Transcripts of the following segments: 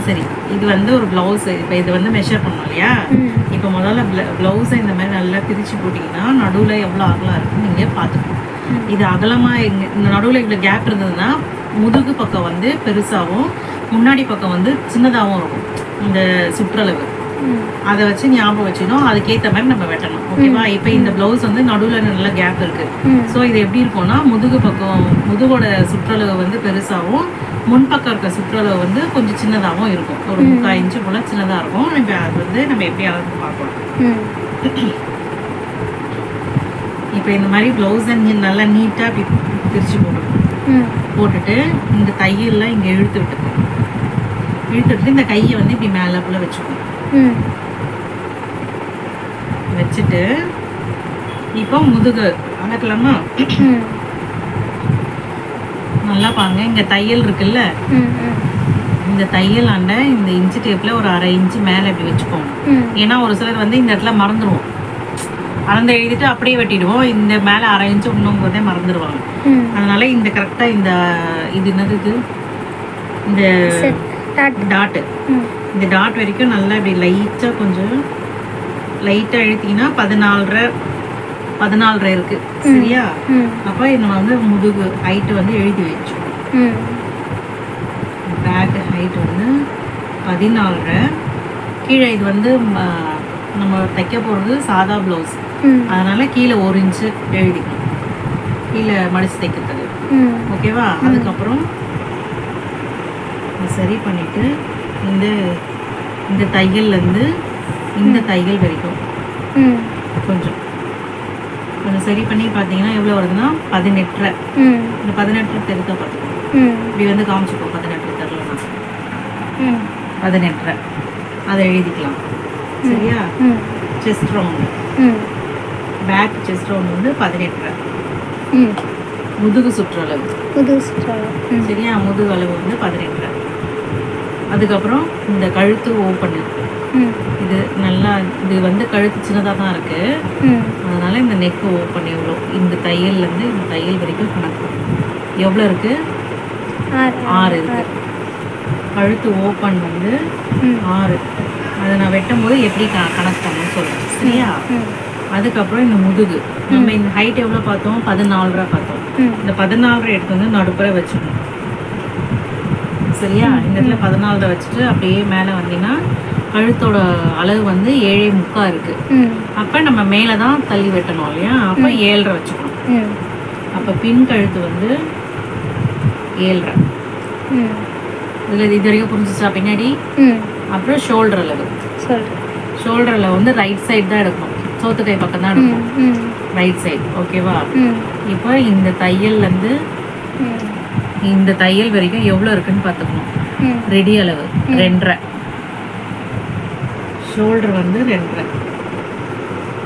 சரி, இது வந்து ஒரு ப்ளவுஸ். இப்போ இது வந்து மெஷர் பண்ணோம் இல்லையா? இப்போ முதல்ல ப்ளவுஸை இந்த மாதிரி நல்லா பிரித்து போட்டிங்கன்னா நடுவில் எவ்வளோ அகலம் இருக்குன்னு நீங்கள் பார்த்துக்கணும். இது அகலமாக இந்த நடுவில் இவ்வளோ கேப் இருந்ததுன்னா முதுகு பக்கம் வந்து பெருசாகவும் முன்னாடி பக்கம் வந்து சின்னதாகவும் இருக்கும் இந்த சுற்றளவு. அதை வச்சு ஞாபகம் வச்சுக்கணும், அதுக்கேற்ற மாதிரி நம்ம வெட்டணும். ஓகேவா? இப்போ இந்த ப்ளவுஸ் வந்து நடுவில் நல்ல கேப் இருக்கு. ஸோ இது எப்படி இருக்கும்னா முதுகு பக்கம் முதுகோட சுற்றளவு வந்து பெருசாகவும் முன்பக்கம் இருக்க சுற்றளவு வந்து கொஞ்சம் சின்னதாகவும் இருக்கும். ஒரு 3/4 இன்ச்சு போல சின்னதாக இருக்கும். இப்போ அது வந்து நம்ம எப்படி அளந்து பார்க்கணும். இப்போ இந்த மாதிரி ப்ளவுஸை நல்லா நீட்டாக அப்படி பிரித்து போட்டுட்டு இந்த தையெல்லாம் இங்கே இழுத்து விட்டுட்டு இந்த கையை வந்து இப்படி மேலே போல வச்சுக்கணும். வச்சுட்டு இப்போ முதுகு அகட்டலாமா? நல்லா பாருங்க, இங்க தையல் இருக்குல்ல, இந்த தையல் ஆண்ட இந்த இன்ச்சு டேப்ல ஒரு 1/2 இன்ச்சு மேலே இப்படி வச்சுக்கோங்க. ஏன்னா ஒரு சிலர் வந்து இந்த இடத்துல மறந்துடுவோம், அளந்து எழுதிட்டு அப்படியே வெட்டிடுவோம். இந்த மேலே 1/2 இன்ச்சு இன்னும் போதே மறந்துடுவாங்க. அதனால இந்த கரெக்டாக இந்த இது என்னது இது இந்த டாட்டு, இந்த டாட் வரைக்கும் நல்லா இப்படி லைட்டாக கொஞ்சம் லைட்டாக எழுத்திங்கன்னா 14.5 இருக்கு. சரியா? அப்போ நம்ம வந்து முதுகு ஹைட்டு வந்து எழுதி வச்சோம். பேக் ஹைட் வந்து 14.5. கீழே இது வந்து நம்ம தைக்க போகிறது சாதா ப்ளவுஸ், அதனால கீழே 1 இன்ச்சு எழுதிக்கணும் கீழே மடித்து தைக்கிறதுக்கு. ஓகேவா? அதுக்கப்புறம் சரி பண்ணிட்டு இந்த தையல்லேருந்து இந்த தையல் வரைக்கும் கொஞ்சம் சரி பண்ணி பார்த்தீங்கன்னா எவ்வளோ வருதுன்னா 18.5. இந்த 18 தெரிஞ்சா பார்த்துக்கணும். இப்படி வந்து காமிச்சுக்கோ. 18 தெரிலனா 18 அதை எழுதிக்கலாம். சரியா? Chest round, back chest round வந்து 18. முதுகு சுற்றளவு சரியா? முதுகு அளவு வந்து 18. அதுக்கப்புறம் இந்த கழுத்து ஓப்பன், இது நல்லா இது வந்து கழுத்து சின்னதாக தான் இருக்கு, அதனால இந்த நெக்கு ஓப்பன் எவ்வளோ, இந்த தையல்லேருந்து இந்த தையல் வரைக்கும் கணக்கு எவ்வளோ இருக்கு? 6 இருக்கு. கழுத்து ஓப்பன் வந்து 6. அதை நான் வெட்டும் போது எப்படி கணக்கு பண்ணணும்னு சொல்கிறேன். சரியா? அதுக்கப்புறம் இந்த முதுகு நம்ம இந்த ஹைட் எவ்வளோ பார்த்தோம்? 14 பார்த்தோம். இந்த 14 எடுத்து வந்து நடுப்புற வச்சுக்கணும். சரியா? இந்த இடத்துல 14 வச்சுட்டு அப்படியே மேலே வந்தீங்கன்னா கழுத்தோட அளவு வந்து 7.75 இருக்கு. அப்போ நம்ம மேலே தான் தள்ளி வெட்டணும் இல்லையா? அப்போ 7.5 வச்சுக்கணும். அப்போ பின் கழுத்து வந்து 7.5. இதில் இது வரைக்கும் புரிஞ்சிச்சா பின்னாடி? அப்புறம் ஷோல்டர் அளவு, ஷோல்டர் அளவு வந்து ரைட் சைடு தான் எடுக்கணும், சோத்து கை பக்கம் தான் எடுக்கணும், ரைட் சைடு. ஓகேவா? இப்போ இந்த தையல்லேருந்து இந்த தையல் வரைக்கும் எவ்வளோ இருக்குன்னு பார்த்துக்கணும். ரெடி அளவு 2.5, ஷோல்டர் வந்து 2.5.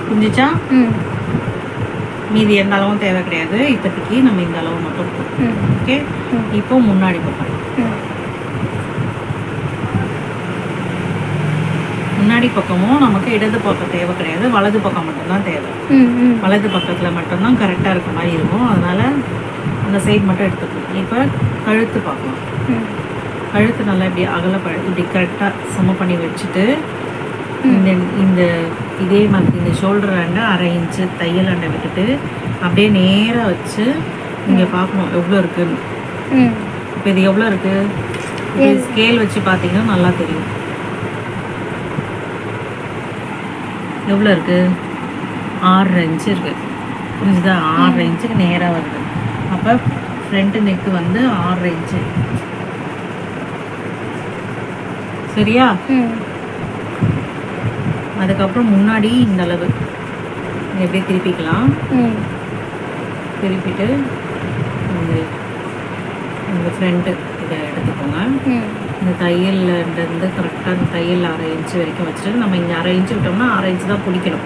புரிஞ்சிச்சா? மீதி எந்த அளவும் தேவை கிடையாது இப்போதைக்கு, நம்ம இந்த அளவு மட்டும். ஓகே? இப்போ முன்னாடி பக்கம், முன்னாடி பக்கமும் நமக்கு இடது பக்கம் தேவை கிடையாது, வலது பக்கம் மட்டும்தான் தேவை. வலது பக்கத்தில் மட்டும்தான் கரெக்டாக இருக்க மாதிரி இருக்கும், அதனால அந்த சைடு மட்டும் எடுத்துக்கணும். இப்போ கழுத்து பார்க்கலாம். கழுத்து நல்லா இப்படி இப்படி கரெக்டாக சம பண்ணி வச்சுட்டு இந்த இதே மாதிரி இந்த ஷோல்டர் ஆண்டை 1/2 இன்ச்சு தையல் ஆண்டை விட்டுட்டு அப்படியே நேராக வச்சு நீங்கள் பார்க்கணும் எவ்வளோ இருக்குன்னு. இப்போ இது எவ்வளோ இருக்குது? ஸ்கேல் வச்சு பார்த்தீங்கன்னா நல்லா தெரியும் எவ்வளோ இருக்குது. 6.5 இன்ச்சு இருக்குது. புரிஞ்சுதா? 6.5 இன்ச்சுக்கு நேராக வருது. அப்போ ஃப்ரண்ட்டு நெக்கு வந்து 6.5 இன்ச்சு. சரியா? அதுக்கப்புறம் முன்னாடி இந்த அளவு எப்படியே திருப்பிக்கலாம். திருப்பிட்டு இந்த ஃப்ரண்ட்டு இதை எடுத்துக்கோங்க. இந்த தையல்லேருந்து கரெக்டாக இந்த தையல் 1/2 இன்ச்சு வரைக்கும் வச்சுட்டு நம்ம இங்கே 1/2 இன்ச்சு விட்டோம்னா 1/2 இன்ச்சு தான் பிடிக்கணும்.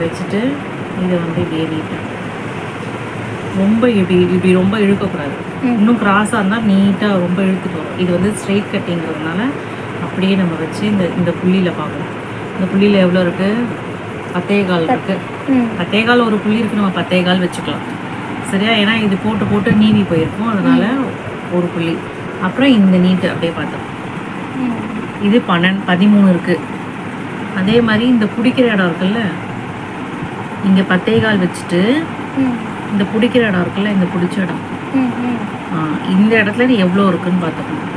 வச்சுட்டு இதை வந்து இப்படியே நீட்டாக ரொம்ப இப்படி ரொம்ப இழுக்கக்கூடாது. இன்னும் கிராஸாக இருந்தால் நீட்டாக ரொம்ப இழுத்துட்டு வரும். இது வந்து ஸ்ட்ரெயிட் கட்டிங்கிறதுனால அப்படியே நம்ம வச்சு இந்த புள்ளியில் பார்க்கணும். இந்த புள்ளியில் எவ்வளோ இருக்குது? 10.25 இருக்குது. 10.25 ஒரு புள்ளி இருக்குது, நம்ம 10.25 வச்சுக்கலாம். சரியா? ஏன்னா இது போட்டு நீவி போயிருக்கும், அதனால் ஒரு புள்ளி. அப்புறம் இந்த நீட்டு அப்படியே பார்த்தோம் இது 13 இருக்குது. அதே மாதிரி இந்த பிடிக்கிற இடம் இருக்குல்ல, இங்கே 10.25 வச்சுட்டு இந்த பிடிக்கிற இடம் இருக்குல்ல, இந்த பிடிச்ச இடம், இந்த இடத்துல எவ்வளோ இருக்குன்னு பார்த்துக்கணும்.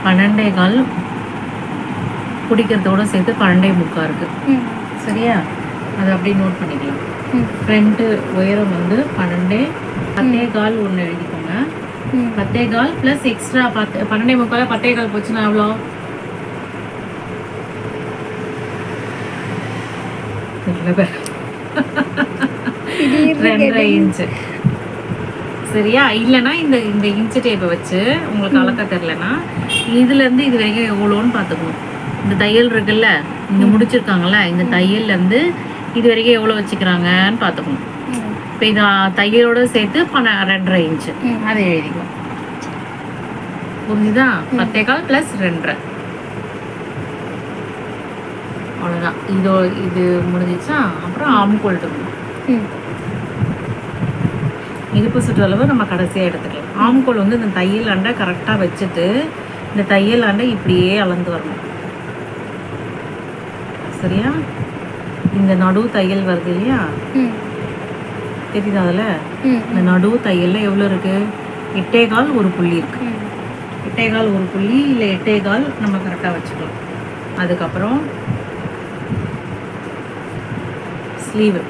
12.25 பிடிக்கிறதோட சேர்த்து 12.75 இருக்குது. சரியா? அதை அப்படியே நோட் பண்ணிக்கலாம். ஃப்ரண்ட்டு உயரம் வந்து 12.25 ஒன்று எழுதிக்கோங்க. 10.25 ப்ளஸ் எக்ஸ்ட்ரா 12.75 10.25 போச்சுன்னா எவ்வளோ? பேர் 2.5 இன்ச்சு. சரியா? இல்லைன்னா இந்த இந்த இன்ச்சு டேப்பை வச்சு உங்களுக்கு அளக்க தெரிலனா இதுலேருந்து இது வரைக்கும் எவ்வளோன்னு பார்த்துக்கணும். இந்த தையல் இருக்குல்ல, இங்கே முடிச்சிருக்காங்கல்ல, இந்த தையல்லேருந்து இது வரைக்கும் எவ்வளோ வச்சுக்கிறாங்கன்னு பார்த்துக்கணும். இப்போ இது தையலோடு சேர்த்து 2.5 இன்ச்சு அதை எழுதிக்கலாம். புரிஞ்சுதா? 10.25 ப்ளஸ் 2.5 அவ்வளோதான். இது முடிஞ்சிச்சா? அப்புறம் ஆம்கோல் இருக்கணும். இடுப்பு சுற்றளவு நம்ம கடைசியாக எடுத்துக்கலாம். ஆம்கோல் வந்து இந்த தையல் அண்டை கரெக்டாக வச்சுட்டு இந்த தையல் அண்டை இப்படியே அளந்து வரணும். சரியா? இந்த நடு தையல் வருது இல்லையா, தெரியுதா? அதில் இந்த நடு தையலில் எவ்வளோ இருக்குது? 8.25 ஒரு புள்ளி இருக்குது. 8.25 ஒரு புள்ளி, இல்லை 8.25 நம்ம கரெக்டாக வச்சுக்கலாம். அதுக்கப்புறம் ஸ்லீவு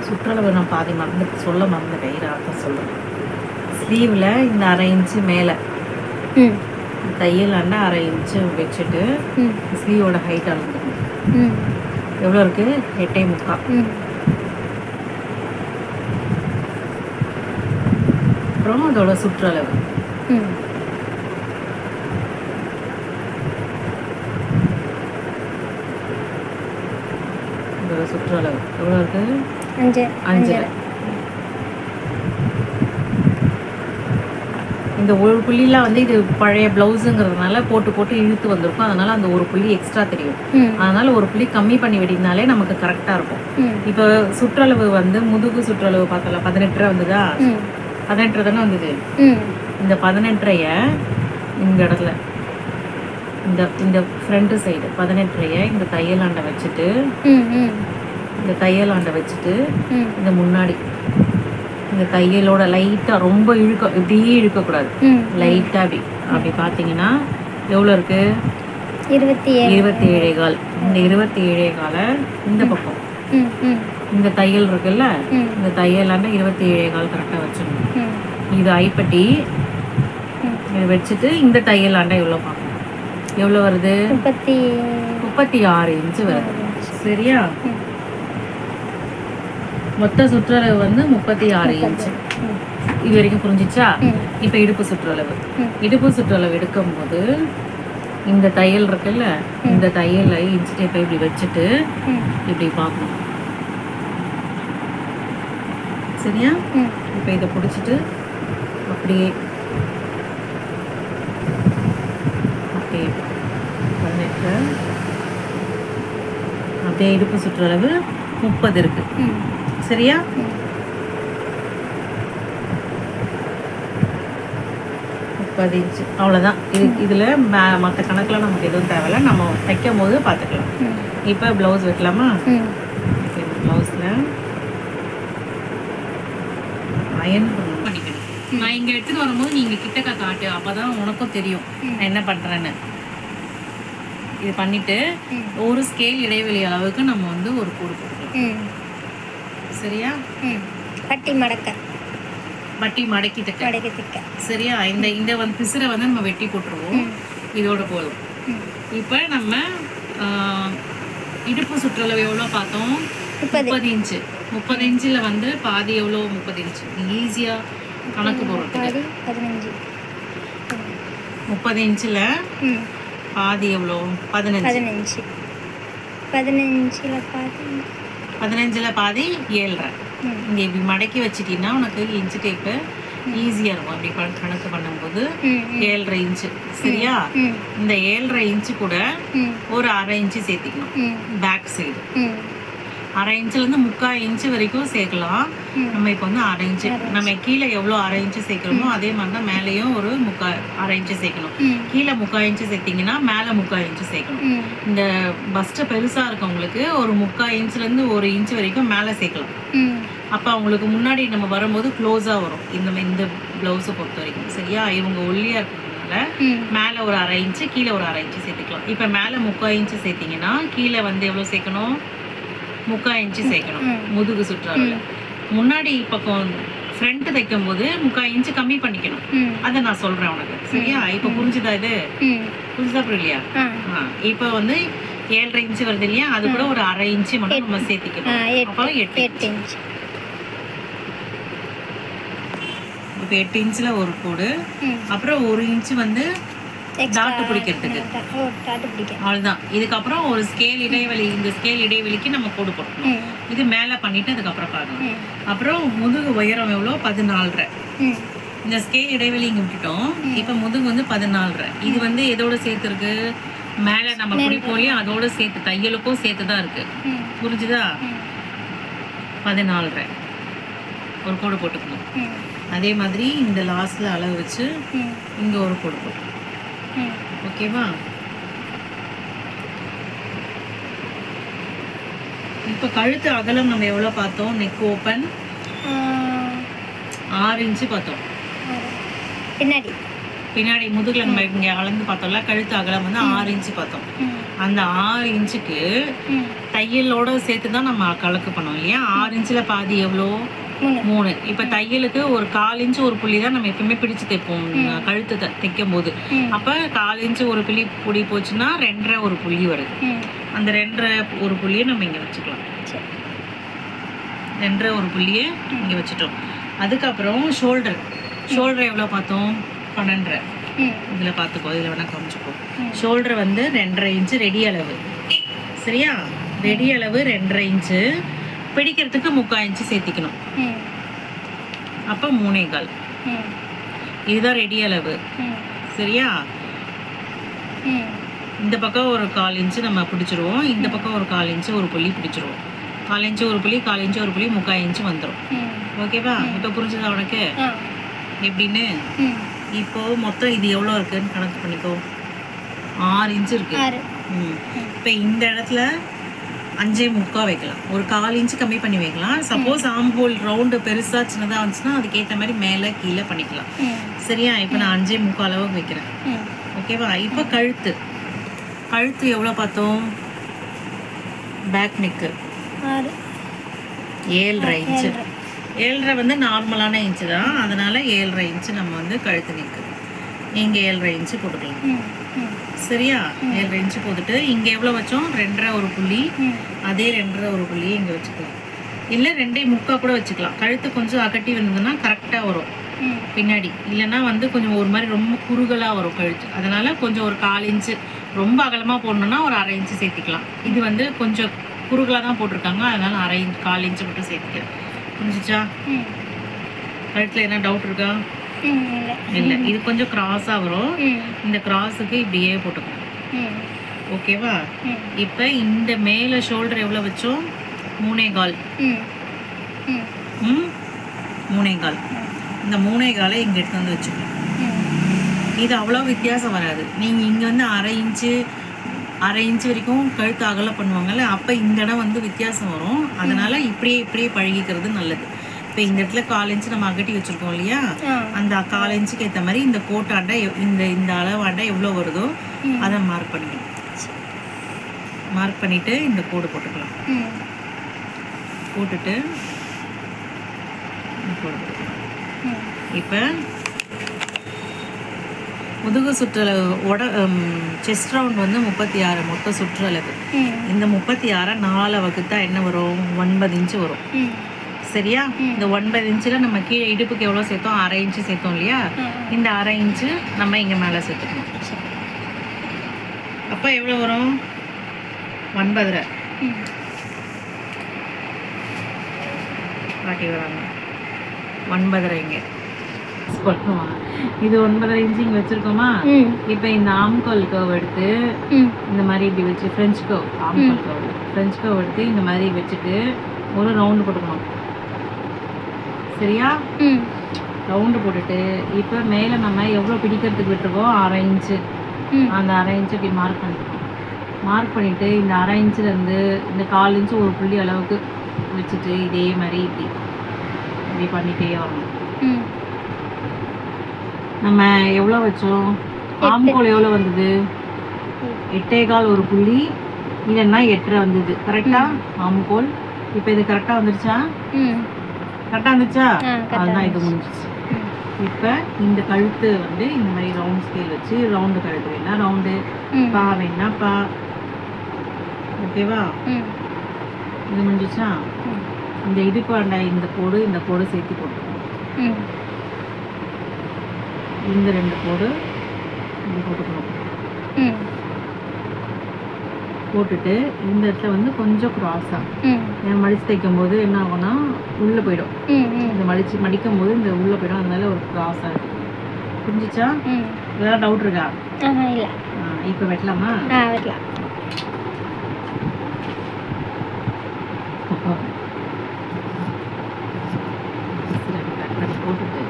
சுற்றளவு நான் பாதி சொல்ல மறந்துட்டேன். அர்த்தம் சொல்லுவேன். ஸ்லீவில் இந்த 1/2 இன்ச்சு மேலே தையல் அண்டை 1/2 இன்ச்சு வச்சுட்டு ஸ்லீவோட ஹைட் அளந்துக்கணும். எவ்வளோ இருக்குது? 8.25. அப்புறம் அதோட சுற்றளவு சுற்றளவு எவ்வளோ இருக்கு? 5. இந்த ஒரு புள்ளிலாம் வந்து இது பழைய ப்ளவுஸுங்கிறதுனால போட்டு போட்டு இழுத்து வந்திருக்கும். அதனால அந்த ஒரு புள்ளி எக்ஸ்ட்ரா தெரியும். அதனால ஒரு புள்ளி கம்மி பண்ணி வெட்டினாலே நமக்கு கரெக்டாக இருக்கும். இப்போ சுற்றளவு வந்து முதுகு சுற்றளவு பார்த்தல 18 வந்ததா? 18 தானே வந்தது. இந்த 18 இந்த இடத்துல இந்த ஃப்ரண்ட் சைடு 18 இந்த தையல் ஆண்டை வச்சுட்டு இந்த முன்னாடி இந்த தையலோட லைட்டாக ரொம்ப இப்படியே இழுக்கக்கூடாது, லைட்டாக அப்படி பார்த்தீங்கன்னா எவ்வளோ இருக்கு? 27.25. இந்த 27.25 இந்த பக்கம் இந்த தையல் இருக்குல்ல, இந்த தையலாண்ட 27.25 கரெக்டாக வச்சுக்கணும். இது ஐப்பட்டி இதை வச்சுட்டு இந்த தையலாண்ட எவ்வளோ பார்க்கணும்? எவ்வளோ வருது? 36 இன்ச்சு வருது. சரியா? மொத்த சுற்றளவு வந்து 36 இன்ச்சு. இது வரைக்கும் புரிஞ்சிச்சா? இப்போ இடுப்பு சுற்றளவு எடுக்கும்போது இந்த தையல் இருக்குல்ல, இந்த தையலை இன்ச்சு டேப்பை இப்படி வச்சுட்டு இப்படி பார்க்கணும். சரியா? இப்போ இதை பிடிச்சிட்டு அப்படியே 18 அப்படியே இடுப்பு சுற்றளவு 30 இருக்கு. சரியா? 30 இன்ச்சு அவ்வளோதான். இதில் மற்ற கணக்கில் நமக்கு எதுவும் தேவையில்லை, நம்ம தைக்கும் போது பார்த்துக்கலாம். இப்போ ப்ளவுஸ் வைக்கலாமா? ப்ளவுஸில் அயன் பண்ணிக்கணும். நான் இங்கே எடுத்துகிட்டு வரும்போது நீங்கள் கிட்டக்க காட்டு, அப்போ தான் உனக்கும் தெரியும் நான் என்ன பண்ணுறேன்னு. இது பண்ணிவிட்டு ஒரு ஸ்கேல் இடைவெளி அளவுக்கு நம்ம வந்து ஒரு கூடு போட்டுக்கலாம். சரியா? பட்டி மடக்கி தைக்க. சரியா? இந்த வந்து பிசுரை வந்து நம்ம வெட்டி போட்டுருவோம். இதோட போதும். இப்போ நம்ம இடுப்பு சுற்றளவு எவ்வளோ பார்த்தோம்? 30 இன்ச்சு. 30 இன்ச்சில் வந்து பாதி எவ்வளோ? 30 இன்ச்சு. ஈஸியாக கணக்கு போடுறதுக்கு 30 இன்ச்சில் பாதி எவ்வளோ? 15. 15ல் பாதி 7.5. இங்கே இப்படி மடக்கி வச்சுட்டீங்கன்னா உனக்கு இன்ச்சு டேப்பு ஈஸியாக இருக்கும். அப்படி கணக்கு பண்ணும்போது 7.5 இன்ச்சு. சரியா? இந்த 7.5 இன்ச்சு கூட ஒரு 1/2 இன்ச்சு சேர்த்திக்கணும் பேக் சைடு. 1/2 இன்ச்லேருந்து 3/4 இன்ச் வரைக்கும் சேர்க்கலாம். நம்ம இப்போ வந்து 1/2 இன்ச்சு, நம்ம கீழே எவ்வளோ 1/2 இன்ச்சு சேர்க்குறோமோ அதே மாதிரி தான் மேலேயும் ஒரு 1/2 இன்ச்சு சேர்க்கணும். கீழே 3/4 இன்ச்சு சேர்த்திங்கன்னா மேலே 3/4 இன்ச்சு சேர்க்கணும். இந்த பஸ்ட்டு பெருசாக இருக்கவங்களுக்கு ஒரு 3/4 இன்ச்லேருந்து 1 இன்ச் வரைக்கும் மேலே சேர்க்கலாம். அப்போ அவங்களுக்கு முன்னாடி நம்ம வரும்போது க்ளோஸாக வரும் இந்த ப்ளவுஸை பொறுத்த வரைக்கும். சரியா? இவங்க ஒல்லியாக இருக்கிறதுனால மேலே ஒரு 1/2 இன்ச்சு கீழே ஒரு 1/2 இன்ச்சு சேர்த்துக்கலாம். இப்போ மேலே 3/4 இன்ச்சு சேர்த்திங்கன்னா கீழே வந்து எவ்வளோ சேர்க்கணும்? 3/4 இன்ச்சு சேர்க்கணும் முதுகு சுற்றாவில். முன்னாடி பக்கம் ஃப்ரண்ட் தைக்கும் போது 3/4 இன்ச்சு கம்மி பண்ணிக்கணும். அதை நான் சொல்கிறேன் உனக்கு. சரியா? இப்போ புரிஞ்சுதா? இது புரிஞ்சுதா புரியலையா? இப்போ வந்து 7.5 இன்ச்சு வருது இல்லையா? அது கூட ஒரு 1/2 இன்ச்சு மட்டும் நம்ம சேர்த்திக்கணும். அப்போ 8 இன்ச்சு. இப்போ 8 இன்ச்சில் ஒரு கோடு, அப்புறம் 1 இன்ச்சு வந்து டாட்டு பிடிக்கிறதுக்கு. அவ்வளோதான். இதுக்கப்புறம் ஒரு ஸ்கேல் இடைவெளி, இந்த ஸ்கேல் இடைவெளிக்கு நம்ம கோடு போடணும். இது மேலே பண்ணிட்டு அதுக்கப்புறம் பார்க்கணும். அப்புறம் முதுகு உயரம் எவ்வளோ? 14.5. இந்த ஸ்கேல் இடைவெளி இங்கே விட்டுட்டோம். இப்போ முதுகு வந்து 14.5. இது வந்து எதோட சேர்த்துருக்கு? மேலே நம்ம பிடிப்போலையும் அதோட சேர்த்து தையலுக்கும் சேர்த்து தான் இருக்கு. புரிஞ்சுதா? 14.5 ஒரு கோடு போட்டுக்கணும். அதே மாதிரி இந்த லாஸ்ட்ல அளவு வச்சு இங்க ஒரு கோடு போட்டு. ஓகேவா? இப்போ கழுத்து அகலம் நம்ம எவ்வளோ பார்த்தோம்? நெக் ஓப்பன் 6 இன்ச்சு பார்த்தோம். பின்னாடி முதுகுல நம்ம இங்கே அளந்து பார்த்தோம்ல, கழுத்து அகலம் வந்து 6 இன்ச்சு பார்த்தோம். அந்த 6 இன்ச்சுக்கு தையலோட சேர்த்து தான் நம்ம கலக்கு பண்ணோம் இல்லையா? 6 இன்ச்சில் பாதி எவ்வளோ? 3. இப்போ தையலுக்கு ஒரு 1/4 இன்ச்சு ஒரு புள்ளி தான் நம்ம எப்பவுமே பிடிச்சு தைப்போம் கழுத்து தைக்கும் போது. அப்போ 1/4 இன்ச்சு ஒரு புள்ளி பொடி போச்சுன்னா 2.5 ஒரு புள்ளி வருது. அந்த 2.5 ஒரு புள்ளியை நம்ம இங்கே வச்சுக்கலாம். 2.5 ஒரு புள்ளியை இங்கே வச்சுட்டோம். அதுக்கப்புறம் ஷோல்டர் எவ்வளோ பார்த்தோம்? 12.5. இதில் பார்த்துக்கோ, இதில் வேணால் காமிச்சுக்கோ. ஷோல்டர் வந்து 2.5 இன்ச்சு ரெடி அளவு. சரியா? ரெடி அளவு 2.5 இன்ச்சு. பிடிக்கிறதுக்கு 3/4 இன்ச்சு சேர்த்திக்கணும். அப்போ 3.25. இதுதான் ரெடி அளவு. சரியா? இந்த பக்கம் ஒரு 1/4 இன்ச்சு நம்ம பிடிச்சிருவோம். இந்த பக்கம் ஒரு 1/4 இன்ச்சு ஒரு புள்ளி பிடிச்சிருவோம். 1/4 இன்ச்சு ஒரு புள்ளி, 1/4 இன்ச்சு ஒரு புள்ளி, 3/4 இன்ச்சு வந்துடும். ஓகேவா? இப்போ புரிஞ்சுதா உனக்கு எப்படின்னு? இப்போ மொத்தம் இது எவ்வளோ இருக்குன்னு கணக்கு பண்ணிக்கோ. 6 இன்ச்சு இருக்கு. இப்போ இந்த இடத்துல 5.25 வைக்கலாம். ஒரு 1/4 இன்ச்சு கம்மி பண்ணி வைக்கலாம். சப்போஸ் ஆம் ஹோல் ரவுண்டு பெருசாக சின்னதாக வந்துச்சுன்னா அதுக்கேற்ற மாதிரி மேலே கீழே பண்ணிக்கலாம். சரியா? இப்போ நான் 5.25 அளவுக்கு வைக்கிறேன். ஓகேவா? இப்போ கழுத்து எவ்வளோ பார்த்தோம்? Back neck 7.5 inch. 7.5 வந்து நார்மலான இன்ச்சு தான். அதனால 7.5 இன்ச்சு நம்ம வந்து கழுத்து நெக்கு இங்கே 7.5 இன்ச்சு போட்டுக்கலாம். சரியா? 7.5 இன்ச்சு போட்டுட்டு இங்கே எவ்வளோ வச்சோம்? 2.5 ஒரு புள்ளி. அதே 2.5 ஒரு புள்ளி இங்கே வச்சுக்கலாம். இல்லை 2.25 கூட வச்சுக்கலாம். கழுத்து கொஞ்சம் அகட்டி வந்ததுன்னா கரெக்டாக வரும் பின்னாடி. இல்லைன்னா வந்து கொஞ்சம் ஒரு மாதிரி ரொம்ப குறுகலாக வரும் கழுத்து. அதனால கொஞ்சம் ஒரு 1/4 இன்ச்சு ரொம்ப அகலமாக போடணுன்னா ஒரு 1/2 இன்ச்சு சேர்த்திக்கலாம். இது வந்து கொஞ்சம் குறுகலாக தான் போட்டிருக்காங்க. அதனால 1/4 இன்ச்சு மட்டும் சேர்த்துக்கிறேன். புரிஞ்சிச்சா? கழுத்தில் என்ன டவுட் இருக்கா? இல்லை. இது கொஞ்சம் கிராஸாக வரும். இந்த கிராஸுக்கு இப்படியே போட்டுக்கலாம். ஓகேவா? இப்போ இந்த மேலே ஷோல்டர் எவ்வளோ வச்சோம்? 3.25. 3.25. இந்த 3.25 இங்கே எடுத்து வந்து வச்சுக்கலாம். இது அவ்வளோ வித்தியாசம் வராது. நீங்கள் இங்கே வந்து 1/2 இன்ச்சு வரைக்கும் கழுத்து அகல பண்ணுவாங்கல்ல, அப்போ இந்த இடம் வந்து வித்தியாசம் வரும். அதனால இப்படியே பழகிக்கிறது நல்லது. இப்போ இந்த இடத்துல 1/4 இன்ச்சு நம்ம அகட்டி வச்சுருக்கோம் இல்லையா? அந்த 1/4 இன்ச்சுக்கு ஏற்ற மாதிரி இந்த கோட்டாண்டை இந்த அளவாண்டை எவ்வளோ வருதோ அதை மார்க் பண்ணிக்கணும். மார்க் பண்ணிவிட்டு இந்த கோடு போட்டுக்கலாம். போட்டுட்டு கோடு போட்டுக்கலாம். இப்போ முதுகு சுற்றளவு செஸ்ட் ரவுண்ட் வந்து 36 மொத்த சுற்றளவு. இந்த 36 4 வகுத்தா என்ன வரும்? 9 இன்ச்சு வரும். சரியா? இந்த 9 இன்ச்சில் நம்ம கீழே இடுப்புக்கு எவ்வளோ சேர்த்தோம்? 1/2 இன்ச்சு சேர்த்தோம் இல்லையா? இந்த 1/2 இன்ச்சு நம்ம இங்கே மேலே சேர்த்துக்கணும். அப்போ எவ்வளோ வரும்? 9.5. பாட்டி வராங்க. 9.5 இங்கே இது 9.5 இன்ச்சு இங்கே வச்சிருக்கோமா? இப்போ இந்த ஆம்கோல் கர்வ் எடுத்து இந்த மாதிரி இப்படி வச்சு ஃப்ரெஞ்ச் கர்வ் ஆம்கோல் கர்வ் ஃப்ரெஞ்ச் கர்வ் எடுத்து இந்த மாதிரி வச்சுட்டு ஒரு ரவுண்டு போட்டுக்கணும். சரியா? ரவுண்டு போட்டுட்டு இப்போ மேலே நம்ம எவ்வளோ பிடிக்கிறதுக்கு விட்டுருக்கோம் 1/2 இன்ச்சு, அந்த 1/2 இன்ச்சு இப்படி மார்க் பண்ணிக்கணும். மார்க் பண்ணிவிட்டு இந்த 1/2 இன்ச்சுலேருந்து இந்த 1/4 இன்ச்சு ஒரு புள்ளி அளவுக்கு வச்சுட்டு இதே மாதிரி இப்படி பண்ணிகிட்டே வரணும். நம்ம எவ்வளோ வச்சோம்? ஆம்கோல் எவ்வளோ வந்தது? 8.25 ஒரு புள்ளி, இல்லைன்னா 8.5 வந்தது. கரெக்டாக ஆம்கோல். இப்போ இது கரெக்டாக வந்துருச்சா? கரெக்டாக வந்துச்சா? அதுதான் இது முடிஞ்சிச்சு. இப்போ இந்த கழுத்து வந்து இந்த மாதிரி ரவுண்ட் ஸ்கேல் வச்சு ரவுண்டு கழுத்து வேணா ரவுண்டு, பா வேணா பா. ஓகேவா? இது முடிஞ்சிச்சா? இந்த இடுப்பு அண்டை இந்த கோடு சேர்த்து போட்டுக்கணும். இந்த 2 கோடு இப்படி போட்டுக்கணும். போட்டுட்டு இந்த இடத்துல வந்து கொஞ்சம் க்ராஸாக மடித்து தைக்கும் போது என்ன ஆகும்னா உள்ளே போயிடும். இந்த மடிக்கும் போது இந்த உள்ளே போயிடும். அதனால ஒரு க்ராஸாக இருக்கு. புரிஞ்சிச்சா? ஏதாவது டவுட் இருக்கா? இல்லை. இப்போ வெட்டலாமா? வெட்டலாம். போட்டுட்டு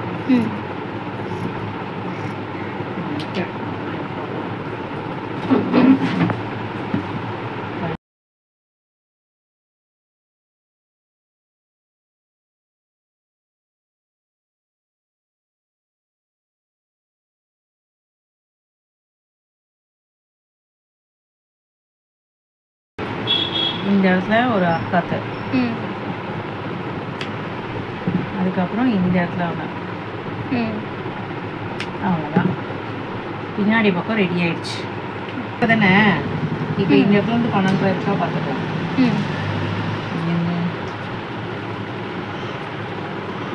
இந்த இடத்துல ஒரு அக்காத்து, அதுக்கப்புறம் இந்த இடத்துல அவ்வளோதான். பின்னாடி பக்கம் ரெடி ஆயிடுச்சு. இப்போ தானே இப்போ இந்த இடத்துல வந்து 12 இருக்கா பார்த்துக்கலாம்.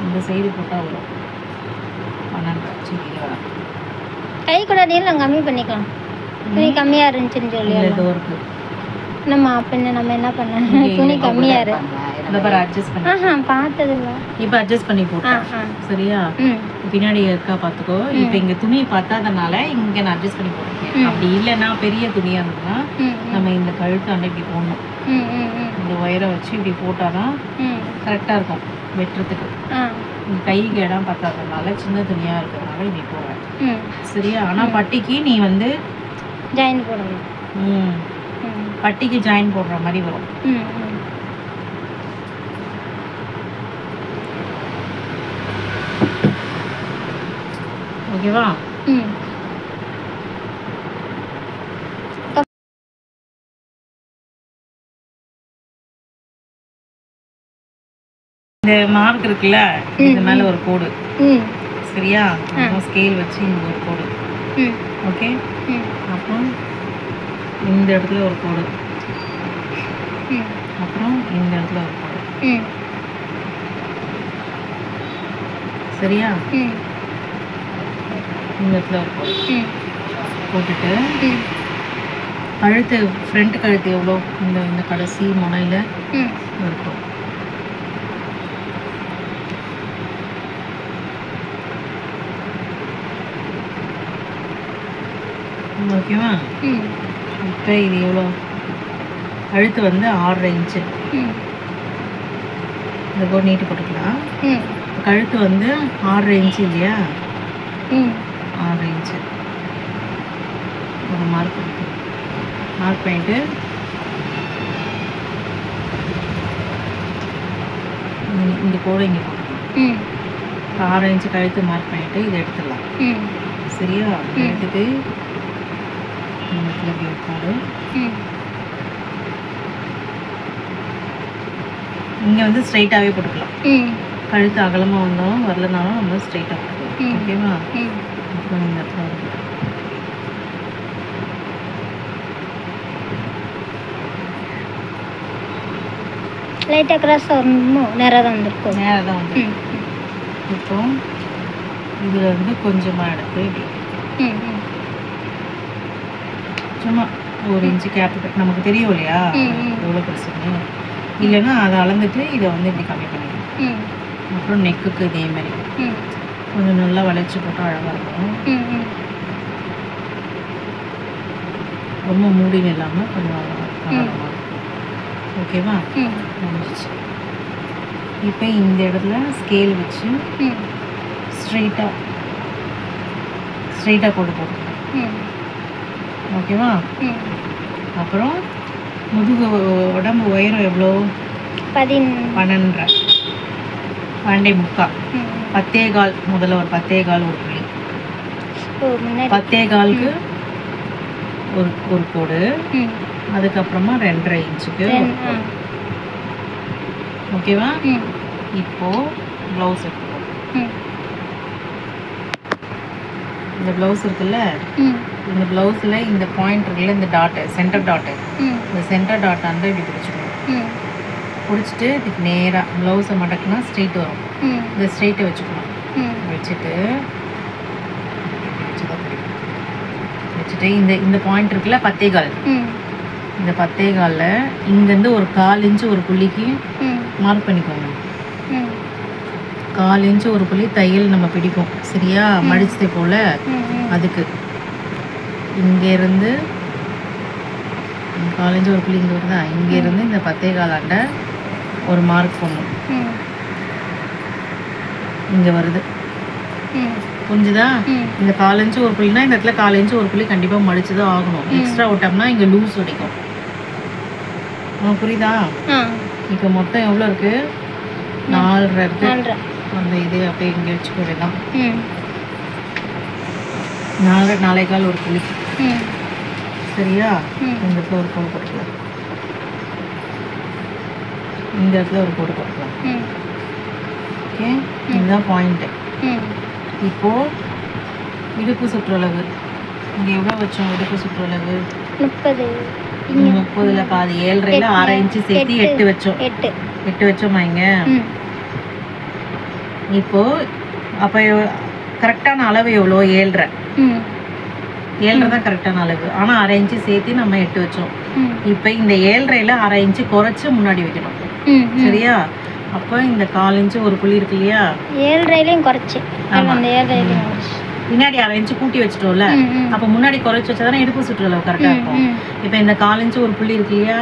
இந்த சைடு போட்டால் வரும் 12. சரி வரும். கை கூட நீளம் கம்மி பண்ணிக்கலாம். துணி கம்மியாக இருந்துச்சுன்னு சொல்லி இதோ இருக்கு. நம்ம என்ன பண்ண துணி கம்மியாக இருக்கு. பார்த்ததில்ல. இப்போ அட்ஜஸ்ட் பண்ணி போட்டேன். சரியா? பின்னாடி இருக்கா பார்த்துக்கோ. இப்போ இங்கே துணி பத்தாதனால இங்கே நான் அட்ஜஸ்ட் பண்ணி போட்டிருக்கேன். அப்படி இல்லைன்னா பெரிய துணியாக இருந்ததுன்னா நம்ம இந்த கழுத்தாண்ட இப்படி போடணும். இந்த ஒயரை வச்சு இப்படி போட்டாதான் கரெக்டாக இருக்கும் வெட்டுறதுக்கு. கைக்கு இடம் பத்தாதனால சின்ன துணியாக இருக்கிறதுனால இப்படி போடுறேன். சரியா? ஆனால் பட்டிக்கு நீ வந்து ஜாயின் போடணும். பட்டிக்கு ஜாயின் போடுற மாதிரி வரும். ஓகேவா? இந்த மார்க் இருக்குல்ல, இந்த மேல ஒரு கோடு. சரியா? ஸ்கேல் வச்சு இங்க ஒரு கோடு. ஓகே. அப்புறம் இந்த இடத்துல ஒரு கோடு, அப்புறம் இந்த இடத்துல ஒரு கோடு. சரியா? இந்த இடத்துல ஒரு கோடு போட்டுட்டு கழுத்து ஃப்ரண்ட் கழுத்து எவ்வளோ இந்த கடைசி முனையில் இருக்கும். ஓகேவா? இப்போ இது எவ்வளோ? கழுத்து வந்து 6.5 இன்ச்சு. இந்த கோடு நீட்டு போட்டுக்கலாம். கழுத்து வந்து 6.5 இன்ச்சு இல்லையா? 6.5 இன்ச்சு ஒரு மார்க் பண்ணிட்டு இந்த கோடை இங்கே போட்டுக்கலாம். 6 இன்ச்சு கழுத்து மார்க் பண்ணிட்டு இதை எடுத்துடலாம். சரியா? எடுத்துட்டு இந்த இடத்துல இப்படி ஒரு கோடு, இங்கே வந்து ஸ்ட்ரைட்டாகவே போட்டுக்கலாம். கழுத்து அகலமாக வந்தாலும் வரலனாலும் நம்ம ஸ்ட்ரைட்டாக போட்டுக்கலாம். ஓகேவா? அப்புறம் இந்த இடத்துல லைட்டாக கிராஸ் வரணும். நேராக தான் வந்துருக்கும். நேராக தான் வந்து இப்போ இதில் இருந்து கொஞ்சமாக எடுத்து சும்மா 1 இன்ச்சு கேப் நமக்கு தெரியும் இல்லையா எவ்வளோ பிரச்சனை. இல்லைன்னா அதை அளந்துட்டு இதை வந்து இப்படி கம்மி பண்ணிடணும். அப்புறம் நெக்குக்கு இதே மாதிரி கொஞ்சம் நல்லா வளைச்சி போட்டால் அழகாக இருக்கும். ரொம்ப மூடின்னு இல்லாமல் கொஞ்சம் அழகாக இருக்கும். ஓகேவா? முடிஞ்சிச்சு. இப்போ இந்த இடத்துல ஸ்கேல் வச்சு ஸ்ட்ரெயிட்டாக போட்டு போட்டுக்கலாம். ஓகேவா? அப்புறம் முதுகு உடம்பு உயரம் எவ்வளோ? 12.5 10.25 முதல்ல ஒரு 10.25 ஒரு புள்ளி, 10.25க்கு ஒரு கோடு, அதுக்கப்புறமா 2.5 இன்ச்சுக்கு ஓகேவா? இப்போ ப்ளவுஸ் எடுத்துக்கோ. இந்த ப்ளவுஸ் இருக்குல்ல, இந்த ப்ளவுஸில் இந்த பாயிண்ட் இருக்குல்ல, இந்த டாட்டு சென்டர் டாட்டு, இந்த சென்டர் டாட் வந்து இப்படி பிடிச்சிக்கணும். பிடிச்சிட்டு இதுக்கு நேராக ப்ளவுஸை மடக்குனா ஸ்ட்ரெயிட் வரும். இந்த ஸ்ட்ரெயிட்டை வச்சுக்கணும். வச்சுட்டு இந்த பாயிண்ட் இருக்குல்ல 10.25, இந்த 10.25ல் இங்கேருந்து ஒரு 1/4 இன்ச்சு ஒரு புள்ளிக்கு மார்க் பண்ணிக்கோங்க. 1/4 இன்ச்சு ஒரு புள்ளி தையல் நம்ம பிடிப்போம் சரியா? மடிச்சதை போல் அதுக்கு இங்கேருந்து 1/4 இன்ச்சு ஒரு புள்ளி இங்கே வருதா, இங்கேருந்து இந்த 10.25 ஒரு மார்க் பண்ணும். இங்கே வருது, புரிஞ்சுதா? இந்த 1/4 இன்ச்சு ஒரு புள்ளினா இந்த இடத்துல 1/4 இன்ச்சு ஒரு புள்ளி கண்டிப்பாக மடிச்சு தான் ஆகணும். எக்ஸ்ட்ரா விட்டோம்னா இங்கே லூஸ் அடிக்கும். புரியுதா? இப்போ மொத்தம் எவ்வளோ இருக்குது? 4.5 இருக்குது. அந்த இது அப்படியே இங்கே வச்சுக்கோவே தான் 4.25 ஒரு புள்ளி சரியா? இந்த இடத்துல ஒரு கோடு போட்டுக்கலாம், இந்த இடத்துல ஒரு கோடு போட்டுக்கலாம். ஓகே, இதுதான் பாயிண்ட்டு. இப்போது இடுப்பு சுற்றளவு இங்கே எவ்வளோ வச்சோம்? இடுப்பு சுற்றளவு 30ல் பாதி 7.5ல் 1/2 இன்ச்சு சேர்த்து 8 வச்சோம். 8 வச்சோமா இங்கே? இப்போது அப்போ கரெக்டான அளவு எவ்வளோ? 7.5 தான் கரெக்டான அளவு. ஆனால் 1/2 இன்ச்சு சேர்த்து நம்ம 8 வச்சோம். இப்போ இந்த 7.5ல் 1/2 இன்ச்சு குறைச்சி முன்னாடி வைக்கணும் சரியா? அப்போ இந்த 1/4 இன்ச்சு ஒரு புள்ளி இருக்கு இல்லையா? 7.5லையும் குறைச்சி பின்னாடி 1/2 இன்ச்சு கூட்டி வச்சுட்டோம்ல, அப்போ முன்னாடி குறைச்சி வச்சா தானே இடுப்பு சுற்றளவு கரெக்டாக இருக்கும். இப்போ இந்த 1/4 இன்ச்சு ஒரு புள்ளி இருக்கு இல்லையா?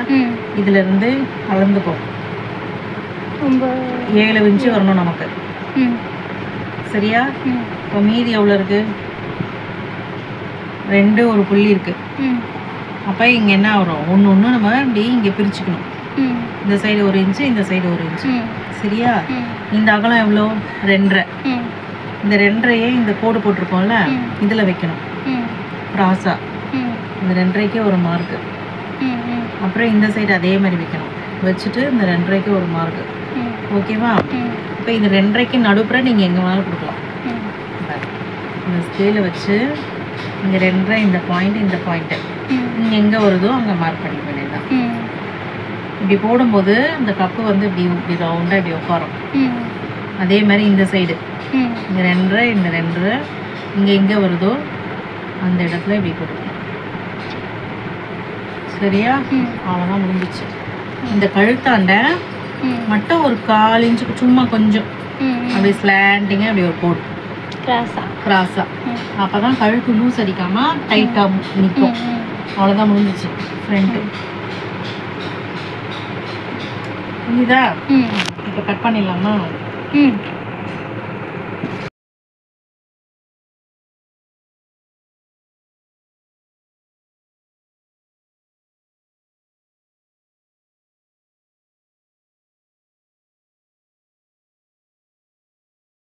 இதுலேருந்து அளந்துக்கும் 7 இன்ச்சு வரணும் நமக்கு சரியா? இப்போ மீதி எவ்வளோ இருக்குது? 2 ஒரு புள்ளி இருக்குது. அப்போ இங்கே என்ன வரும்? ஒன்று நம்ம இப்படி இங்கே பிரிச்சுக்கணும். இந்த சைடு 1 இன்ச்சு, இந்த சைடு 1 இன்ச்சு சரியா? இந்த அகலம் எவ்வளோ? 2.5. இந்த 2.5 இந்த கோடு போட்டிருக்கோம்ல, இதில் வைக்கணும் கிராஸாக. இந்த 2.5க்கு ஒரு மார்க்கு. அப்புறம் இந்த சைடு அதே மாதிரி வைக்கணும். வச்சுட்டு இந்த 2.5க்கு ஒரு மார்க்கு. ஓகேவா? இப்போ இந்த 2.5க்கு நடுப்புற நீங்கள் எங்கே வேணாலும் கொடுக்கலாம். இந்த ஸ்கேலை வச்சு இங்கே 2.5 இந்த பாயிண்ட்டு இங்கே எங்கே வருதோ அங்கே மார்க் பண்ணிக்க வேண்டியதுதான். இப்படி போடும்போது இந்த கப்பு வந்து இப்படி ரவுண்டாக இப்படி உட்காரும். அதே மாதிரி இந்த சைடு இந்த 2.5 இந்த 2.5 இங்கே எங்கே வருதோ அந்த இடத்துல இப்படி போட்டுக்கலாம் சரியா? அவ்வளோதான் முடிஞ்சிச்சு. இந்த கழுத்தாண்ட மட்டும் ஒரு 1/4 இன்ச்சுக்கு சும்மா கொஞ்சம் அப்படி ஸ்லாண்டிங்காக அப்படி ஒரு கோடு கிராஸாக. அப்போ தான் கழுத்து லூஸ் அடிக்காமல் டைட்டாக நிற்கும். அவ்வளோதான் முடிஞ்சிச்சு ஃப்ரண்ட்டு. புரியுதா? இப்போ கட் பண்ணிடலாமா?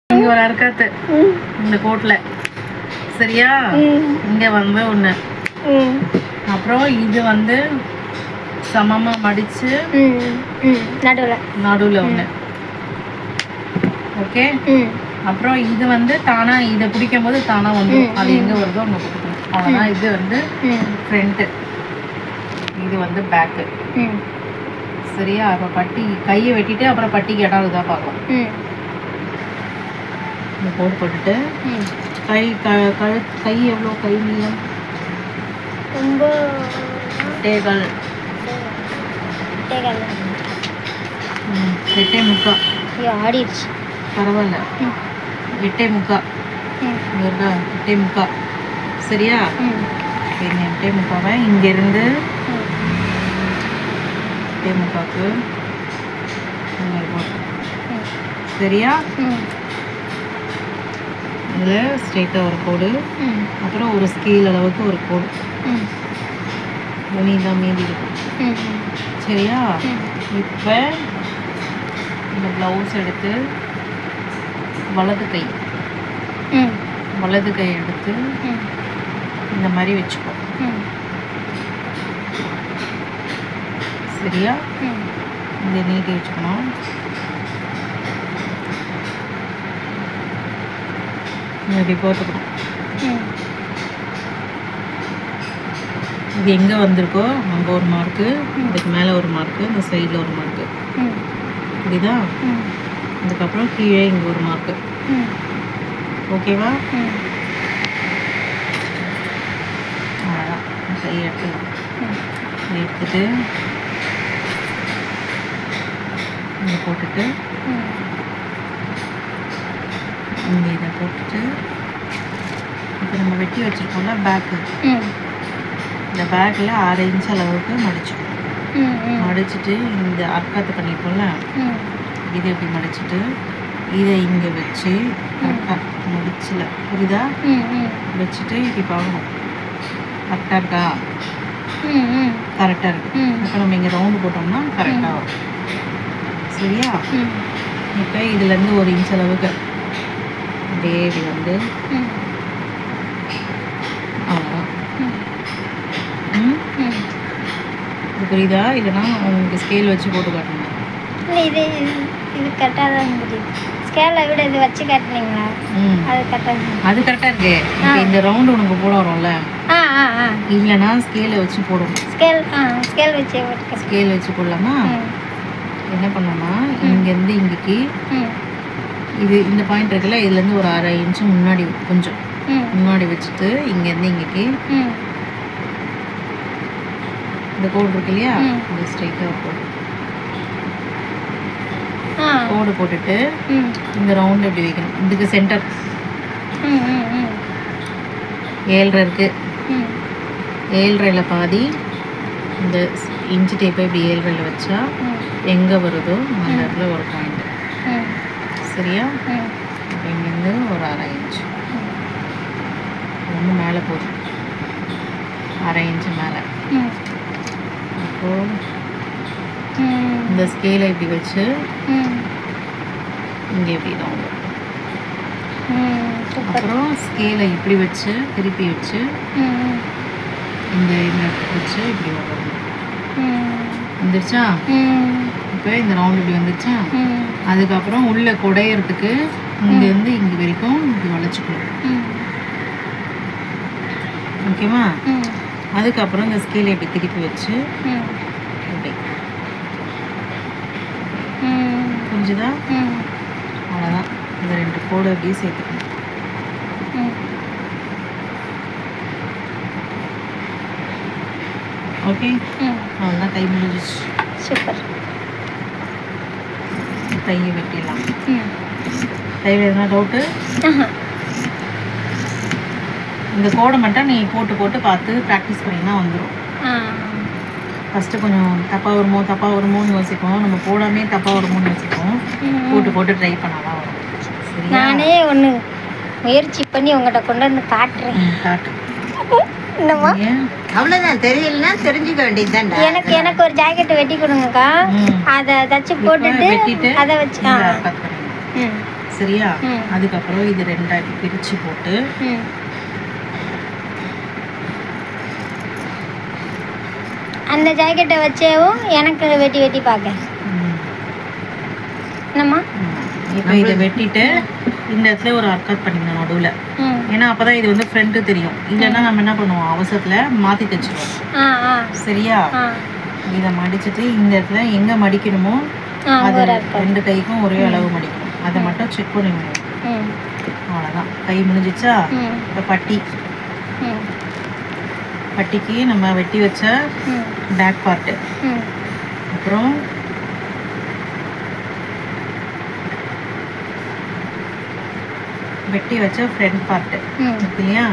இங்கே ஒரு அறுக்காத்து இந்த கோட்டில் சரியா? இங்கே வந்து ஒன்று, அப்புறம் இது வந்து சமமாக மடித்து நடுவில் ஒன்று. ஓகே, அப்புறம் இது வந்து தானாக இதை பிடிக்கும் போது தானாக வந்துடும். அது எங்கே வருதோ அங்கே பிடிக்கணும். அவ்வளோதான். இது வந்து ஃப்ரண்ட்டு, இது வந்து பேக்கு சரியா? அப்போ பட்டி கையை வெட்டிட்டு அப்புறம் பட்டிக்கு இடம் இதாக பார்க்கலாம். இந்த கோடு போட்டுட்டு கை எவ்வளோ? கை நீளம் 8.25. 8.25 ஆடிடுச்சு. பரவாயில்ல. 8.25 இருக்கா? 8.25 சரியா? 8.25 இங்கேருந்து 8:45 சரியா? இதில் ஸ்ட்ரெயிட்டாக ஒரு கோடு, அப்புறம் ஒரு ஸ்கேல் அளவுக்கு ஒரு கோடு, நீ தான் மீதி இருக்கும். சரியா? இப்போ இந்த ப்ளவுஸ் எடுத்து வலது கை எடுத்து இந்த மாதிரி வச்சுக்கோ. சரியா? இந்த நீட்டி வச்சுக்கணும். இப்படி போட்டுக்கணும். இது எங்கே வந்திருக்கோ அங்கே ஒரு மார்க்கு, இதுக்கு மேலே ஒரு மார்க்கு, இந்த சைடில் ஒரு மார்க்கு, புரியுதா? அதுக்கப்புறம் கீழே இங்கே ஒரு மார்க்கு. ஓகேவா? அவ்வளோதான். கை எடுத்துட்டு இங்கே போட்டுட்டு இங்கே இதை போட்டுட்டு இப்போ நம்ம வெட்டி வச்சுருக்கோம்ல பேக்கு, இந்த பேக்கில் 6 இன்ச் அளவுக்கு மடிச்சுட்டு இந்த அர்க்காத்து பண்ணிப்போம்ல இதை இப்படி மடிச்சுட்டு இதை இங்கே வச்சு முடிச்சல, புரியுதா? வச்சுட்டு இப்படி பார்க்கணும் கரெக்டாக இருக்கா? கரெக்டாக இருக்கு. இப்போ நம்ம இங்கே ரவுண்டு போட்டோம்னா கரெக்டாக வரும். சரியா? இப்போ இதுலேருந்து 1 இன்ச் அளவுக்கு அப்படியே இப்படி வந்து அவ்வளோதான். இது புரியுதா? இல்லைன்னா உங்களுக்கு ஸ்கேல் வச்சு போட்டு காட்டணும். இது கரெக்டாக தான் இருக்குது. ஸ்கேலை விட இது வச்சு காட்டினீங்களா? அது கரெக்டாக இருக்கு. இப்போ இந்த ரவுண்டு உனக்கு போட வரும்ல, இல்லைன்னா ஸ்கேலை வச்சு போடணும். ஸ்கேல் வச்சு போடலாமா? என்ன பண்ணோம்னா இங்கேருந்து இங்கேக்கு இது இந்த பாயிண்ட் இருக்குல்ல, இதுலேருந்து ஒரு 1/2 இன்ச்சு முன்னாடி கொஞ்சம் முன்னாடி வச்சுட்டு இங்கேருந்து இங்கேக்கு இந்த கோடு இருக்கு இல்லையா, இந்த ஸ்ட்ரைட்டாக கோடு போட்டுட்டு இந்த ரவுண்ட் எப்படி வைக்கணும். இதுக்கு சென்டர் 7.5 இருக்கு. 7.5ல பாதி இந்த இன்ச்சு டேப்பை இப்படி 7.5ல வச்சா எங்கே வருதோ அந்த இடத்துல ஒரு பாயிண்ட். சரியா? இங்கேருந்து ஒரு 1/2 இன்ச் ஒன்று மேலே போதும், 1/2 இன்ச்சு மேலே. அப்போது இந்த ஸ்கேலை இப்படி வச்சு இங்கே இப்படி தான் வரும். அப்புறம் ஸ்கேலை இப்படி வச்சு திருப்பி வச்சு இந்த வச்சு இப்படி வரும். வந்துருச்சா? இப்போ இந்த ரவுண்ட் இப்படி வந்துருச்சா? அதுக்கப்புறம் உள்ள குடையறதுக்கு இங்கேருந்து இங்கே வரைக்கும் இப்படி வளைச்சிக்கணும். ஓகேவா? அதுக்கப்புறம் இந்த ஸ்கேலை இப்படி திருப்பி வச்சு இப்படி, புரிஞ்சுதா? அவ்வளோதான். இந்த 2 கோடு அப்படியே சேர்த்துக்கணும். ஓகே, அவ்வளோதான். கை முடிஞ்சிச்சு. சூப்பர். கையை வெட்டிடலாம். கையில் எதுனா டவுட்டு? இந்த கோடை மட்டும் நீ போட்டு பார்த்து ப்ராக்டிஸ் பண்ணினா வந்துடும். ஃபஸ்ட்டு கொஞ்சம் தப்பாக வருமோன்னு யோசிப்போம். நம்ம போடாமே தப்பாக வருமோன்னு யோசிப்போம். போட்டு ட்ரை பண்ணாதான் வரும். சரியா? நானே ஒன்று முயற்சி பண்ணி உங்கள்கிட்ட கொண்டு வந்து காட்டுறேன். காட்டு. என்னம்மா? அவ்வளோதான். தெரியலன்னா தெரிஞ்சுக்க வேண்டியதுதான். எனக்கு ஒரு ஜாக்கெட் வெட்டி கொடுங்கக்கா. அதை தச்சு போட்டுட்டு அதை வச்சு சரியா? அதுக்கப்புறம் இது 2ஆ பிரித்து போட்டு அந்த ஜாக்கெட்டை வச்சேவும் எனக்கு வெட்டி பார்க்க. என்னம்மா? இப்போ இதை வெட்டிட்டு இந்த இடத்துல ஒரு அர்க்காத் பண்ணிக்கணும் நடுவில். ஏன்னா அப்போ தான் இது வந்து ஃப்ரண்ட்டு தெரியும். இல்லைன்னா நம்ம என்ன பண்ணுவோம், அவசரத்தில் மாற்றி தைச்சிடுவோம். சரியா? இதை மடிச்சுட்டு இந்த இடத்துல எங்கே மடிக்கணுமோ அது 2 கைக்கும் ஒரே அளவு மடிக்கணும். அதை மட்டும் செக் பண்ணிக்கணும். அவ்வளோதான். கை முடிஞ்சிச்சா? இப்போ பட்டிக்கு நம்ம வெட்டி வச்ச பேக் பார்ட்டு, அப்புறம் வெட்டி வச்ச ஃப்ரண்ட் பார்ட்டு இல்லையா,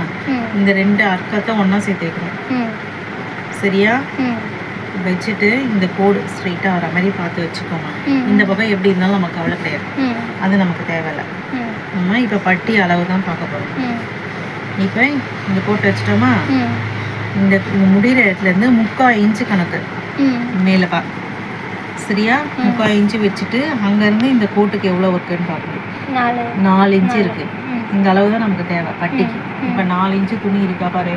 இந்த 2 அர்க்கத்தை ஒன்றா சேர்த்து வைக்கணும். சரியா? வச்சுட்டு இந்த கோடு ஸ்ட்ரைட்டாக வர மாதிரி பார்த்து வச்சுக்கோங்க. இந்த பக்கம் எப்படி இருந்தாலும் நமக்கு கவலை கிடையாது, அது நமக்கு தேவையில்லை. நம்ம இப்போ பட்டி அளவு தான் பார்க்க போகிறோம். இப்போ இந்த போட்டு வச்சிட்டோமா, இந்த முடிகிற இடத்துலேருந்து 3/4 இன்ச்சு கணக்கு மேலே சரியா? 3/4 இன்ச்சு வச்சுட்டு அங்கேருந்து இந்த கோட்டுக்கு எவ்வளோ இருக்குன்னு பார்க்கணும். 4 இன்ச்சு இருக்கு. இந்த அளவு தான் நமக்கு தேவை பட்டிக்கு. இப்போ 4 இன்ச்சு துணி இருக்கா பாரு.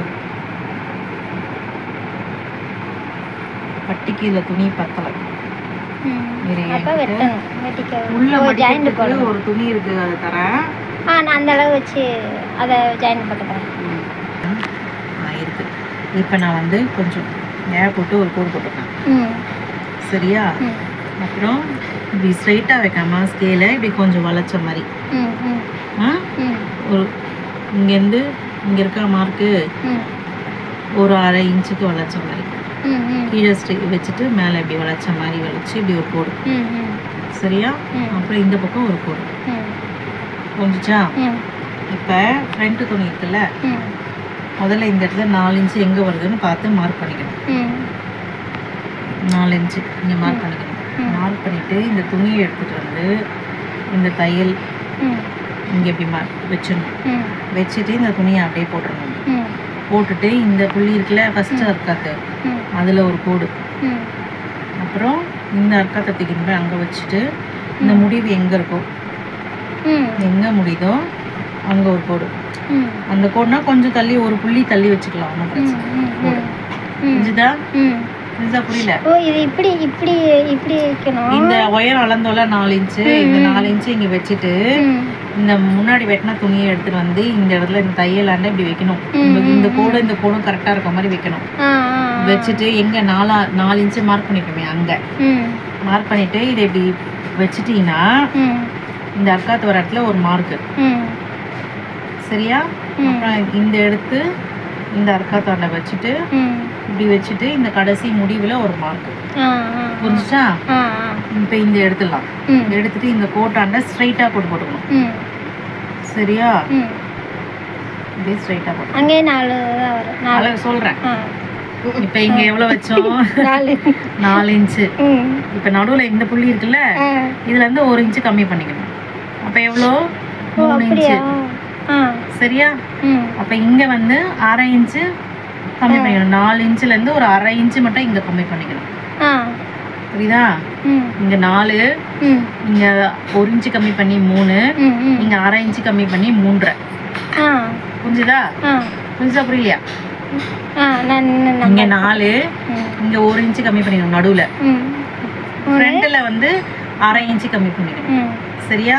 பட்டிக்கு இதில் துணி பத்தலை. உள்ள மடிக்கிறதுக்கு ஒரு துணி இருக்கு, அதை தரேன். நான் அந்த அளவு வச்சு அதை ஜாயின் போட்டுக்கிறேன். இருக்கு. இப்போ நான் வந்து கொஞ்சம் நேரம் போட்டு ஒரு கோடு போட்டுக்கிறேன். சரியா? அப்புறம் இப்படி ஸ்ட்ரைட்டாக வைக்காம ஸ்கேலை இப்படி கொஞ்சம் வளைச்ச மாதிரி ஒரு இங்கேருந்து இங்கே இருக்கிற மார்க்கு ஒரு 1/2 இன்ச்சுக்கு வளைச்ச மாதிரி கீழே வச்சுட்டு மேலே இப்படி வளைச்ச மாதிரி வளைச்சி இப்படி ஒரு கோடு. சரியா? அப்புறம் இந்த பக்கம் ஒரு கோடு கொஞ்சா. இப்போ ஃப்ரண்ட் துணி இருக்குல்ல, முதல்ல இந்த இடத்துல 4 இன்ச்சு எங்கே வருதுன்னு பார்த்து மார்க் பண்ணிக்கணும். 4 இன்ச்சு இங்கே மார்க் பண்ணிக்கணும். மார்க் பண்ணிவிட்டு இந்த துணியை எடுத்துகிட்டு வந்து இந்த தையல் இங்கே இப்படி வச்சிடணும். வச்சுட்டு இந்த துணியை அப்படியே போட்டுடணும். போட்டுட்டு இந்த புள்ளி இருக்குல்ல ஃபஸ்ட்டு அர்க்காத்து, அதில் ஒரு கோடு. அப்புறம் இந்த அர்க்காத்தை தூக்கிட்டு அங்கே வச்சுட்டு இந்த முடிவு எங்கே இருக்கோ, எங்கே முடியுதோ அங்கே ஒரு கோடு. அந்த கோடுனா கொஞ்சம் தள்ளி ஒரு புள்ளி தள்ளி வச்சுக்கலாம், ஒன்றும் பிரச்சனை. கோடு புரிஞ்சுதா? புரியல? இது இப்படி இப்படி இப்படி வைக்கணும். இந்த ஒயர் அளந்தோல 4 இன்ச்சு, இந்த 4 இன்ச்சு இங்கே வச்சுட்டு இந்த முன்னாடி வெட்டின துணியை எடுத்துட்டு வந்து இந்த இடத்துல இந்த தையலாண்ட இப்படி வைக்கணும். இந்த கோடும் கரெக்டாக இருக்க மாதிரி வைக்கணும். வச்சுட்டு எங்கே 4 இன்ச்சு மார்க் பண்ணிக்கோமே அங்கே மார்க் பண்ணிட்டு இதை இப்படி வச்சுட்டீங்கன்னா இந்த அர்க்காத்து வர இடத்துல ஒரு மார்க்கு. சரியா? அப்புறம் இந்த எடுத்து இந்த அர்க்காத்தாண்ட வச்சுட்டு இப்படி வச்சுட்டு இந்த கடைசி முடிவில் ஒரு மார்க். புரிஞ்சுச்சா? இப்போ இந்த எடுத்துடலாம். எடுத்துட்டு இந்த கோட்டாண்ட ஸ்ட்ரைட்டாக கோடு போட்டுக்கணும். சரியா? இப்படி ஸ்ட்ரைட்டாக போட்டு அங்கே 4 சொல்கிறேன். இப்போ இங்கே எவ்வளோ வச்சோம்? 4 இன்ச்சு. இப்போ நடுவில் இந்த புள்ளி இருக்குல்ல, இதுல இருந்து 1 இன்ச்சு கம்மி பண்ணிக்கணும். அப்போ எவ்வளோ? 3 இன்ச்சு. சரியா? அப்போ இங்கே வந்து 1/2 இன்ச்சு கம்மி பண்ணிக்கணும். 4 இன்ச்சுலேருந்து ஒரு 1/2 இன்ச்சு மட்டும் இங்கே கம்மி பண்ணிக்கணும். புரியுதா? இங்கே 4, இங்கே 1 இன்ச்சு கம்மி பண்ணி 3, இங்கே 1/2 இன்ச்சு கம்மி பண்ணி 3.5. புரிஞ்சுதா? புரிஞ்சா புரியலையா? இங்கே 4, இங்கே 1 இன்ச்சு கம்மி பண்ணிக்கணும். நடுவில் ஃப்ரண்ட்டில் வந்து 1/2 இன்ச்சு கம்மி பண்ணிக்கணும். சரியா?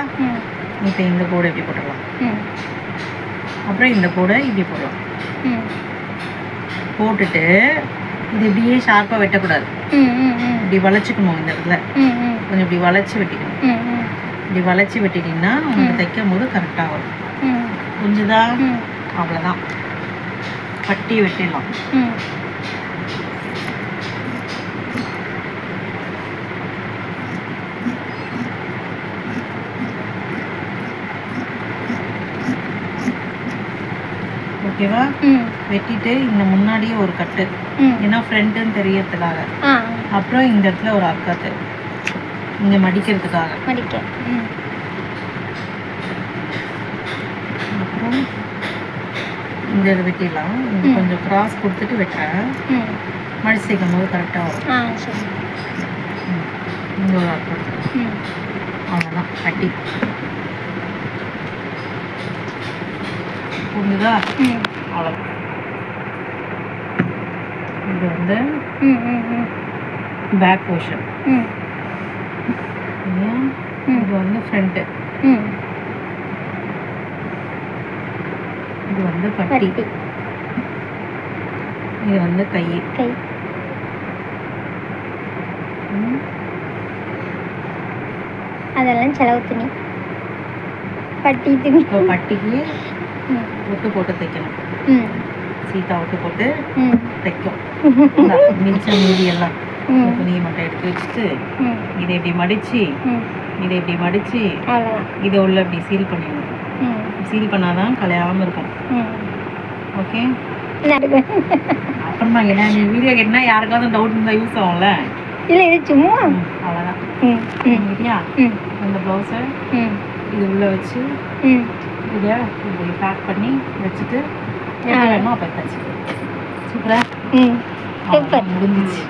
இப்போ இந்த கோடை இப்படி போட்டுடலாம். அப்புறம் இந்த கோடை இப்படி போடலாம். போட்டுட்டு இது இப்படியே ஷார்ப்பாக வெட்டக்கூடாது, இப்படி வளைச்சிக்கணும். இந்த இடத்துல கொஞ்சம் இப்படி வளைச்சி வெட்டிக்கணும். இப்படி வளைச்சி வெட்டிட்டீங்கன்னா உங்களுக்கு தைக்கும் போது கரெக்டாக வரும். புரிஞ்சுதா? அவ்வளோதான், பட்டி வெட்டிடலாம். ஓகேவா? வெட்டிட்டு இந்த முன்னாடியே ஒரு கட்டு, ஏன்னா ஃப்ரண்ட்டுன்னு தெரியறதுக்காக. அப்புறம் இந்த இடத்துல ஒரு அர்க்காத்து இங்கே மடிக்கிறதுக்காக. அப்புறம் இந்த இதை வெட்டிடலாம். கொஞ்சம் கிராஸ் கொடுத்துட்டு வெட்டுறேன், மடிச்சு சேர்க்கும் போது கரெக்டாக வரும். இங்கே ஒரு அர்க்காத்து. அவ்வளோதான் பட்டி. புரிஞ்சுதா? அவ்வளோ. இது வந்து பேக் போர்ஷன், இது வந்து ஃப்ரண்ட்டு, இது வந்து பட்டி, இது வந்து கை. அதெல்லாம் செலவு துணி. பட்டி துணி. இப்போ பட்டிக்கு ஒட்டு போட்டு தைக்கணும். சீதா ஒட்டு போட்டு தைக்கும். மிச்சம் மீதி எல்லாம் துணியை மட்டும் எடுத்து வச்சுட்டு இதை இப்படி மடிச்சு இதை உள்ள இப்படி சீல் பண்ணிடணும். சீல் பண்ணாதான் கலையாமல் இருக்கும். ஓகே? அப்புறமா என்ன நீ வீடியோ கேட்டினா யாருக்காவது டவுட் இருந்தால் யூஸ் ஆகும்ல. இல்லை இது சும்மா அவ்வளோதான். ம் ம் சரியா? ம் இந்த ப்ளவுஸை ம் இது உள்ளே வச்சு ம் இதை இப்படி பேக் பண்ணி வச்சுட்டு எப்போ வேணுமோ அப்போ தச்சு. சூப்பரா ம் சூப்பர் முடிஞ்சிச்சு.